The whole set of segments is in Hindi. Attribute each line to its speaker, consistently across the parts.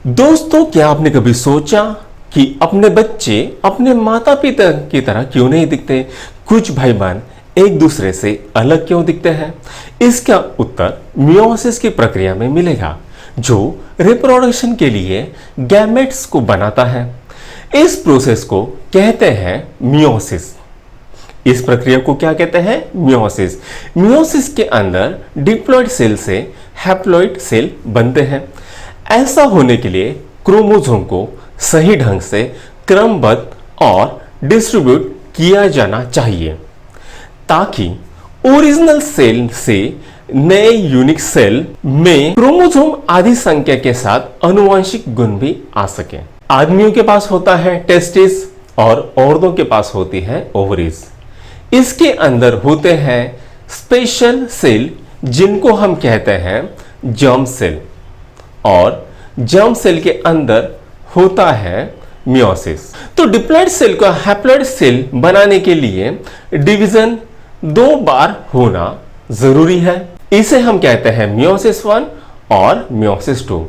Speaker 1: दोस्तों, क्या आपने कभी सोचा कि अपने बच्चे अपने माता पिता की तरह क्यों नहीं दिखते? कुछ भाई बहन एक दूसरे से अलग क्यों दिखते हैं? इसका उत्तर मियोसिस की प्रक्रिया में मिलेगा, जो रिप्रोडक्शन के लिए गैमेट्स को बनाता है। इस प्रोसेस को कहते हैं मियोसिस। इस प्रक्रिया को क्या कहते हैं? मियोसिस। मियोसिस के अंदर डिप्लॉइड सेल से हैप्लॉइड सेल बनते हैं। ऐसा होने के लिए क्रोमोसोम को सही ढंग से क्रमबद्ध और डिस्ट्रीब्यूट किया जाना चाहिए, ताकि ओरिजिनल सेल से नए यूनिक सेल में क्रोमोसोम आधी संख्या के साथ आनुवंशिक गुण भी आ सके। आदमियों के पास होता है टेस्टिस और औरतों के पास होती है ओवरीज। इसके अंदर होते हैं स्पेशल सेल, जिनको हम कहते हैं जर्म सेल, और जर्म सेल के अंदर होता है मियोसिस। तो डिप्लॉइड सेल को हैप्लॉइड सेल बनाने के लिए डिवीजन 2 बार होना जरूरी है। इसे हम कहते हैं मियोसिस 1 और मियोसिस 2।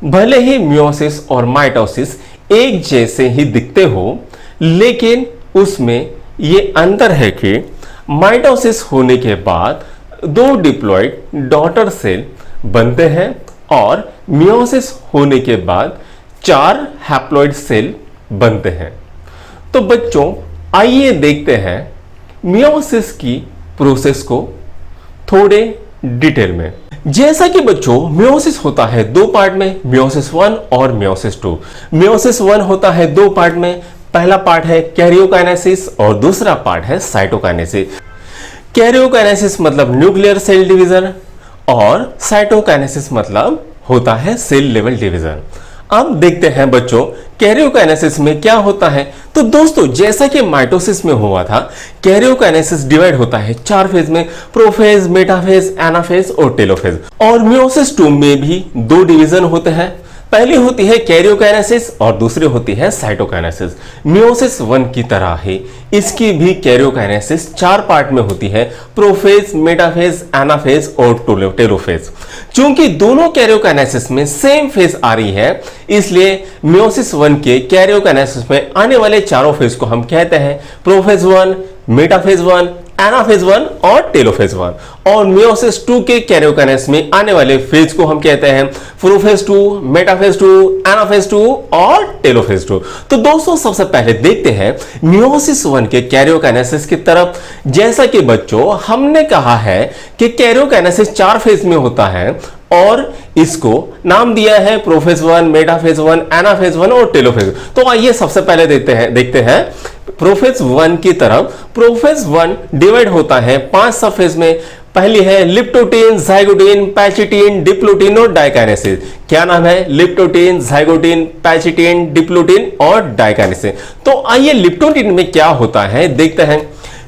Speaker 1: भले ही मियोसिस और माइटोसिस एक जैसे ही दिखते हो, लेकिन उसमें ये अंतर है कि माइटोसिस होने के बाद 2 डिप्लॉइड डॉटर सेल बनते हैं और मियोसिस होने के बाद 4 हैप्लॉइड सेल बनते हैं। तो बच्चों, आइए देखते हैं मियोसिस की प्रोसेस को थोड़े डिटेल में। जैसा कि बच्चों, मियोसिस होता है 2 पार्ट में, मियोसिस 1 और मियोसिस 2। मियोसिस 1 होता है 2 पार्ट में। पहला पार्ट है कैरियोकाइनेसिस और दूसरा पार्ट है साइटोकाइनेसिस। कैरियोकाइनेसिस मतलब न्यूक्लियर सेल डिवीजन और साइटोकाइनेसिस मतलब होता है सेल लेवल डिवीजन। अब देखते हैं बच्चों, कैरियोकाइनेसिस में क्या होता है। तो दोस्तों, जैसा कि माइटोसिस में हुआ था, कैरियोकाइनेसिस डिवाइड होता है 4 फेज में, प्रोफेज, मेटाफेज, एनाफेज और टेलोफेज। और मियोसिस 2 में भी 2 डिवीजन होते हैं। पहली होती है कैरियोकाइनेसिस और दूसरी होती है साइटोकाइनेसिस। मियोसिस 1 की तरह ही इसकी भी कैरियोकाइनेसिस 4 पार्ट में होती है, प्रोफेज, मेटाफेज, एनाफेज और टेलोफेज। चूंकि दोनों कैरियोकाइनेसिस में सेम फेज आ रही है, इसलिए मियोसिस 1 के कैरियोकाइनेसिस में आने वाले चारों फेज को हम कहते हैं प्रोफेज 1, मेटाफेज 1, एनाफेज 1 और टेलोफेज 1। और मियोसिस 2 के कैरियोकाइनेसिस में आने वाले फेज को हम कहते हैं प्रोफेज 2, मेटाफेज 2, एनाफेज 2 और टेलोफेज 2। तो दोस्तों, सबसे पहले देखते हैं मियोसिस 1 के कैरियोकाइनेसिस की तरफ। जैसा कि बच्चों, हमने कहा है कि कैरियोकाइनेसिस 4 फेज में होता है और इसको नाम दिया है प्रोफेज 1, मेटाफेज 1, एनाफेज 1 और टेलोफेज। तो आइए सबसे पहले देखते हैं प्रोफेज 1 की तरफ। प्रोफेज 1 डिवाइड होता है 5 सब फेज में। पहली है लिप्टोटीन, जाइगोटीन, पैचिटीन, डिप्लोटीन और डाइकाइनेसिस। क्या नाम है? लिप्टोटीन, जाइगोटीन, पैचिटीन, डिप्लोटीन और डाइकाइनेसिस। तो आइए लिप्टोटीन में क्या होता है देखते हैं।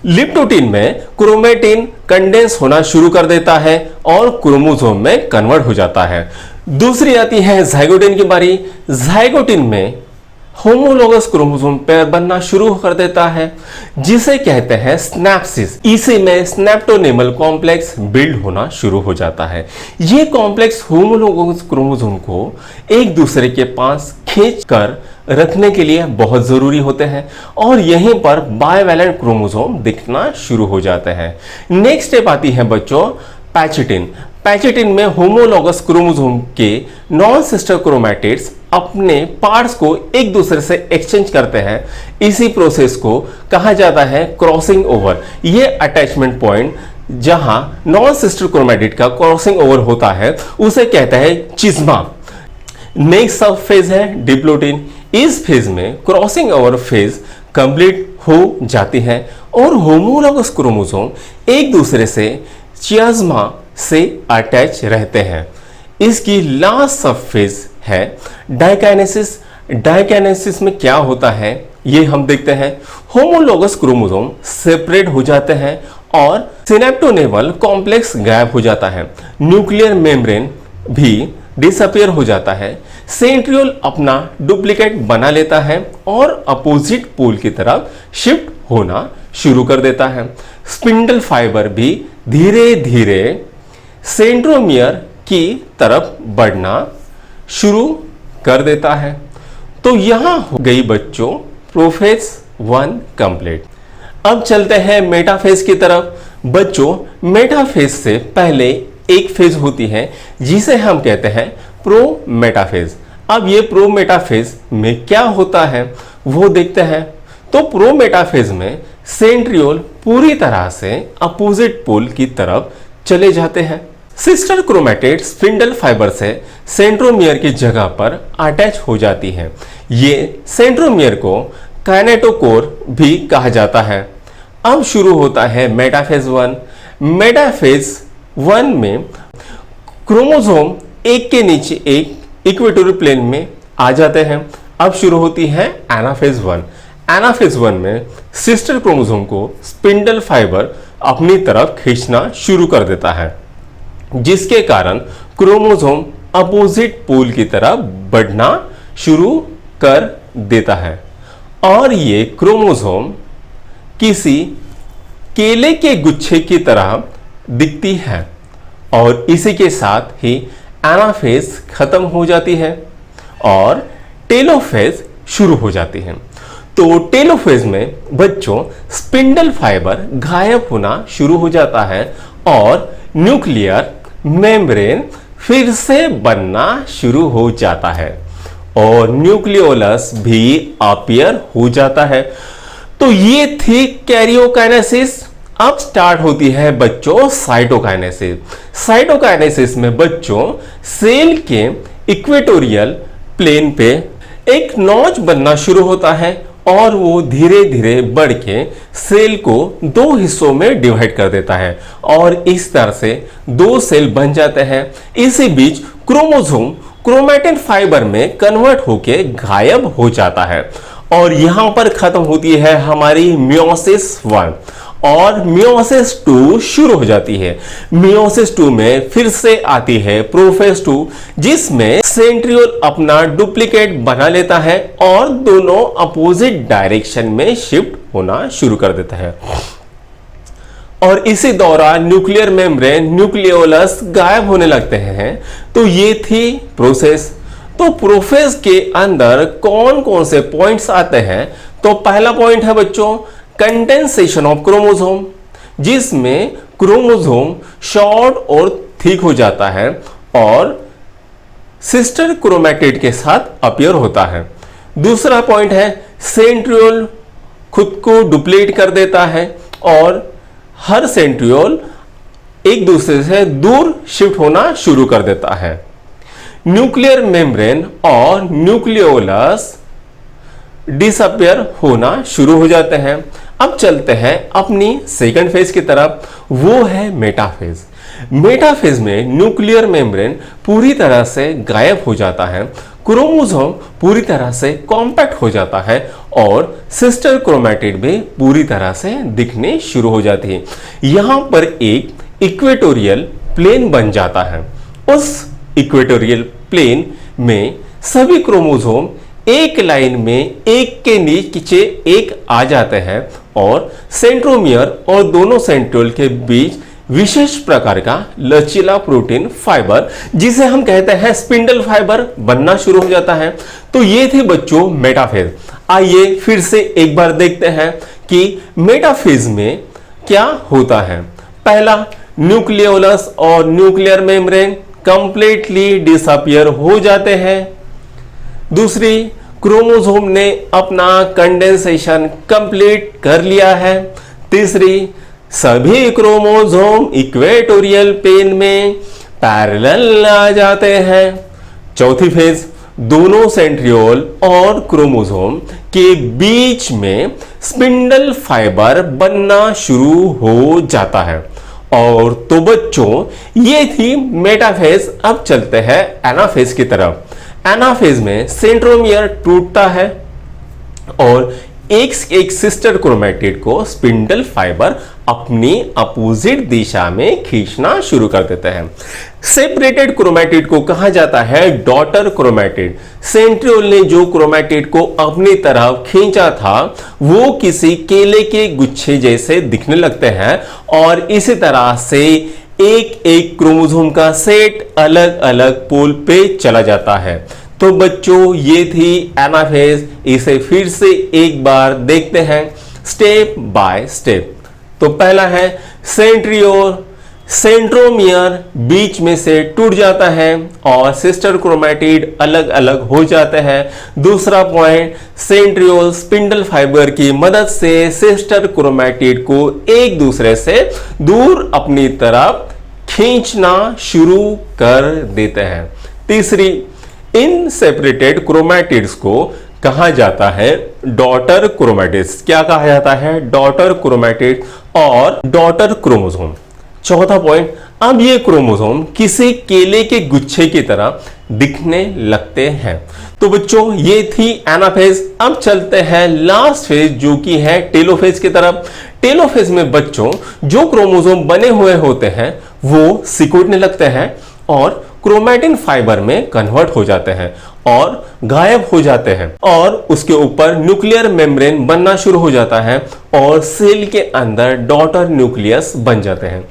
Speaker 1: लिप्टोटीन में क्रोमेटिन कंडेंस होना शुरू कर देता है और क्रोमोसोम में कन्वर्ट हो जाता है। दूसरी आती है जाइगोटीन की बारी। जाइगोटीन में होमोलोगस क्रोमोसोम पेयर बनना शुरू कर देता है, जिसे कहते हैं स्नैप्सिस। इसी में स्नैप्टोनेमल कॉम्प्लेक्स बिल्ड होना शुरू हो जाता है। ये कॉम्प्लेक्स होमोलोगस क्रोमोसोम को एक दूसरे के पास खींचकर रखने के लिए बहुत जरूरी होते हैं और यहीं पर बाइवैलेंट क्रोमोसोम दिखना शुरू हो जाते हैं। नेक्स्ट स्टेप आती है बच्चों पैचिटिन। पैचिटिन में होमोलोगस क्रोमोसोम के नॉन सिस्टर क्रोमैटिड्स अपने पार्ट्स को एक दूसरे से एक्सचेंज करते हैं। इसी प्रोसेस को कहा जाता है क्रॉसिंग ओवर। ये अटैचमेंट पॉइंट जहां नॉन सिस्टर क्रोमैटिड का क्रॉसिंग ओवर होता है, उसे कहता है चिज्मा। नेक्स्ट सब फेज है डिप्लोटीन। इस फेज में क्रॉसिंग ओवर फेज कंप्लीट हो जाती है और होमोलोगस क्रोमोसोम एक दूसरे से चिज्मा से अटैच रहते हैं। इसकी लास्ट सब फेज है डाइकाइनेसिस। डाइकाइनेसिस में क्या होता है ये हम देखते हैं। होमोलोगस क्रोमोसोम सेपरेट हो जाते हैं और सिनेप्टोनेमल कॉम्प्लेक्स गायब हो जाता है। न्यूक्लियर मेम्ब्रेन भी डिसअपियर हो जाता है। सेंट्रियोल अपना डुप्लीकेट बना लेता है और अपोजिट पोल की तरफ शिफ्ट होना शुरू कर देता है। स्पिंडल फाइबर भी धीरे धीरे सेंट्रोमियर की तरफ बढ़ना शुरू कर देता है। तो यहां हो गई बच्चों प्रोफेज 1 कंप्लीट। अब चलते हैं मेटाफेज की तरफ। बच्चों मेटाफेज से पहले एक फेज होती है जिसे हम कहते हैं प्रो मेटाफेज। अब ये प्रो मेटाफेज में क्या होता है वो देखते हैं। तो प्रो मेटाफेज में सेंट्रियोल पूरी तरह से अपोजिट पोल की तरफ चले जाते हैं। सिस्टर क्रोमैटिड स्पिंडल फाइबर से सेंट्रोमियर की जगह पर अटैच हो जाती है। ये सेंट्रोमियर को काइनेटोकोर भी कहा जाता है। अब शुरू होता है मेटाफेज 1। मेटाफेज 1 में क्रोमोसोम एक के नीचे एक इक्वेटोरियल प्लेन में आ जाते हैं। अब शुरू होती है एनाफेज 1। एनाफेज 1 में सिस्टर क्रोमोसोम को स्पिंडल फाइबर अपनी तरफ खींचना शुरू कर देता है, जिसके कारण क्रोमोसोम अपोजिट पोल की तरफ बढ़ना शुरू कर देता है और ये क्रोमोसोम किसी केले के गुच्छे की तरह दिखती है और इसी के साथ ही एनाफेज खत्म हो जाती है और टेलोफेज शुरू हो जाती है। तो टेलोफेज में बच्चों स्पिंडल फाइबर गायब होना शुरू हो जाता है और न्यूक्लियर मेम्ब्रेन फिर से बनना शुरू हो जाता है और न्यूक्लियोलस भी अपीयर हो जाता है। तो ये थी कैरियोकाइनेसिस। अब स्टार्ट होती है बच्चों साइटोकाइनेसिस। साइटोकाइनेसिस में बच्चों सेल के इक्वेटोरियल प्लेन पे एक नॉच बनना शुरू होता है और वो धीरे धीरे बढ़ के सेल को दो हिस्सों में डिवाइड कर देता है और इस तरह से दो सेल बन जाते हैं। इसी बीच क्रोमोसोम क्रोमैटिन फाइबर में कन्वर्ट होके गायब हो जाता है और यहां पर खत्म होती है हमारी मियोसिस 1 और मियोसिस 2 शुरू हो जाती है। मियोसिस 2 में फिर से आती है प्रोफेज 2, जिसमें सेंट्रियोल अपना डुप्लीकेट बना लेता है और दोनों अपोजिट डायरेक्शन में शिफ्ट होना शुरू कर देता है और इसी दौरान न्यूक्लियर मेम्ब्रेन न्यूक्लियोलस गायब होने लगते हैं। तो ये थी प्रोसेस। तो प्रोफेज के अंदर कौन कौन से पॉइंट्स आते हैं? तो पहला पॉइंट है बच्चों कंडेंसेशन ऑफ क्रोमोसोम, जिसमें क्रोमोसोम शॉर्ट और थिक हो जाता है और सिस्टर क्रोमैटिड के साथ अपीयर होता है। दूसरा पॉइंट है सेंट्रियोल खुद को डुप्लीट कर देता है और हर सेंट्रियोल एक दूसरे से दूर शिफ्ट होना शुरू कर देता है। न्यूक्लियर मेम्ब्रेन और न्यूक्लियोलस डिसअपियर होना शुरू हो जाते हैं। अब चलते हैं अपनी सेकंड फेज की तरफ, वो है मेटाफेज। मेटाफेज में न्यूक्लियर मेम्ब्रेन पूरी तरह से गायब हो जाता है, क्रोमोसोम पूरी तरह से कॉम्पैक्ट हो जाता है और सिस्टर क्रोमैटिड भी पूरी तरह से दिखने शुरू हो जाती है। यहां पर एक इक्वेटोरियल प्लेन बन जाता है। उस इक्वेटोरियल प्लेन में सभी क्रोमोसोम एक लाइन में एक के नीचे एक आ जाते हैं और सेंट्रोमियर और दोनों सेंट्रियोल के बीच विशेष प्रकार का लचीला प्रोटीन फाइबर, जिसे हम कहते हैं स्पिंडल फाइबर, बनना शुरू हो जाता है। तो ये थे बच्चों मेटाफेज। आइए फिर से एक बार देखते हैं कि मेटाफेज में क्या होता है। पहला, न्यूक्लियोलस और न्यूक्लियर मेम्ब्रेन कंप्लीटली डिसअपियर हो जाते हैं। दूसरी, क्रोमोसोम ने अपना कंडेंसेशन कंप्लीट कर लिया है। तीसरी, सभी क्रोमोसोम इक्वेटोरियल प्लेन में पैरेलल आ जाते हैं। चौथी फेज, दोनों सेंट्रियोल और क्रोमोसोम के बीच में स्पिंडल फाइबर बनना शुरू हो जाता है। और तो बच्चों ये थी मेटाफेज। अब चलते हैं एनाफेज की तरफ। एनाफेज में सेंट्रोमियर टूटता है और एक सिस्टर क्रोमैटिड को स्पिंडल फाइबर अपनी अपोजिट दिशा में खींचना शुरू कर देते हैं। सेपरेटेड क्रोमैटिड को कहा जाता है डॉटर क्रोमैटिड। सेंट्रियोल ने जो क्रोमैटिड को अपनी तरफ खींचा था वो किसी केले के गुच्छे जैसे दिखने लगते हैं और इसी तरह से एक एक क्रोमोसोम का सेट अलग अलग पोल पे चला जाता है। तो बच्चों ये थी एनाफेज, इसे फिर से एक बार देखते हैं स्टेप बाय स्टेप। तो पहला है सेंट्रियोल, सेंट्रोमियर बीच में से टूट जाता है और सिस्टर क्रोमैटिड अलग अलग हो जाते हैं। दूसरा पॉइंट, सेंट्रियोल स्पिंडल फाइबर की मदद से सिस्टर क्रोमैटिड को एक दूसरे से दूर अपनी तरफ खींचना शुरू कर देते हैं। तीसरी, इन सेपरेटेड क्रोमैटिड्स को कहा जाता है डॉटर क्रोमैटिड्स। क्या कहा जाता है? डॉटर क्रोमैटिड और डॉटर क्रोमोसोम। चौथा पॉइंट, अब ये क्रोमोसोम किसी केले के गुच्छे की तरह दिखने लगते हैं। तो बच्चों ये थी एनाफेज। अब चलते हैं लास्ट फेज जो कि है टेलोफेज की तरफ। टेलोफेज में बच्चों जो क्रोमोसोम बने हुए होते हैं वो सिकुड़ने लगते हैं और क्रोमैटिन फाइबर में कन्वर्ट हो जाते हैं और गायब हो जाते हैं और उसके ऊपर न्यूक्लियर मेम्ब्रेन बनना शुरू हो जाता है और सेल के अंदर डॉटर न्यूक्लियस बन जाते हैं।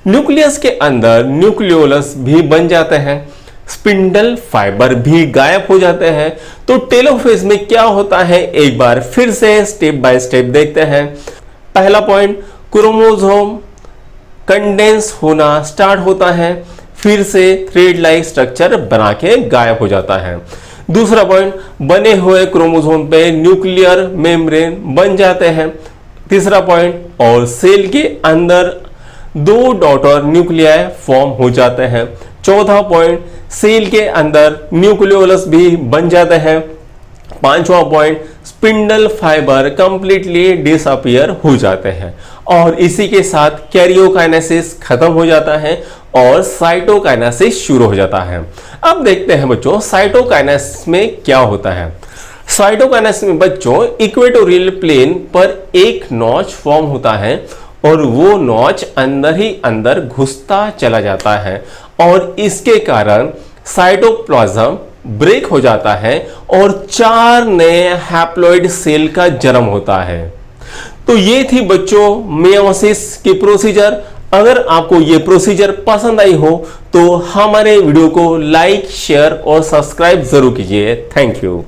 Speaker 1: न्यूक्लियस के अंदर न्यूक्लियोलस भी बन जाते हैं, स्पिंडल फाइबर भी गायब हो जाते हैं। तो टेलोफेज में क्या होता है एक बार फिर से स्टेप बाय स्टेप देखते हैं। पहला पॉइंट, क्रोमोसोम कंडेंस होना स्टार्ट होता है, फिर से थ्रेड लाइक स्ट्रक्चर बना के गायब हो जाता है। दूसरा पॉइंट, बने हुए क्रोमोसोम पे न्यूक्लियर मेम्ब्रेन बन जाते हैं। तीसरा पॉइंट, और सेल के अंदर दो डॉटर न्यूक्लियाई फॉर्म हो जाते हैं। चौथा पॉइंट, सेल के अंदर न्यूक्लियोलस भी बन जाते हैं। पांचवा point, spindle fibre completely disappear हो जाते हैं और इसी के साथ कैरियोकाइनेसिस खत्म हो जाता है और साइटोकाइनेसिस शुरू हो जाता है। अब देखते हैं बच्चों साइटोकाइनेसिस में क्या होता है। साइटोकाइनेसिस में बच्चों इक्वेटोरियल प्लेन पर एक नॉच फॉर्म होता है और वो नॉच अंदर ही अंदर घुसता चला जाता है और इसके कारण साइटोप्लाज्म ब्रेक हो जाता है और 4 नए हैप्लॉइड सेल का जन्म होता है। तो ये थी बच्चों मेयोसिस की प्रोसीजर। अगर आपको ये प्रोसीजर पसंद आई हो तो हमारे वीडियो को लाइक, शेयर और सब्सक्राइब जरूर कीजिए। Thank you.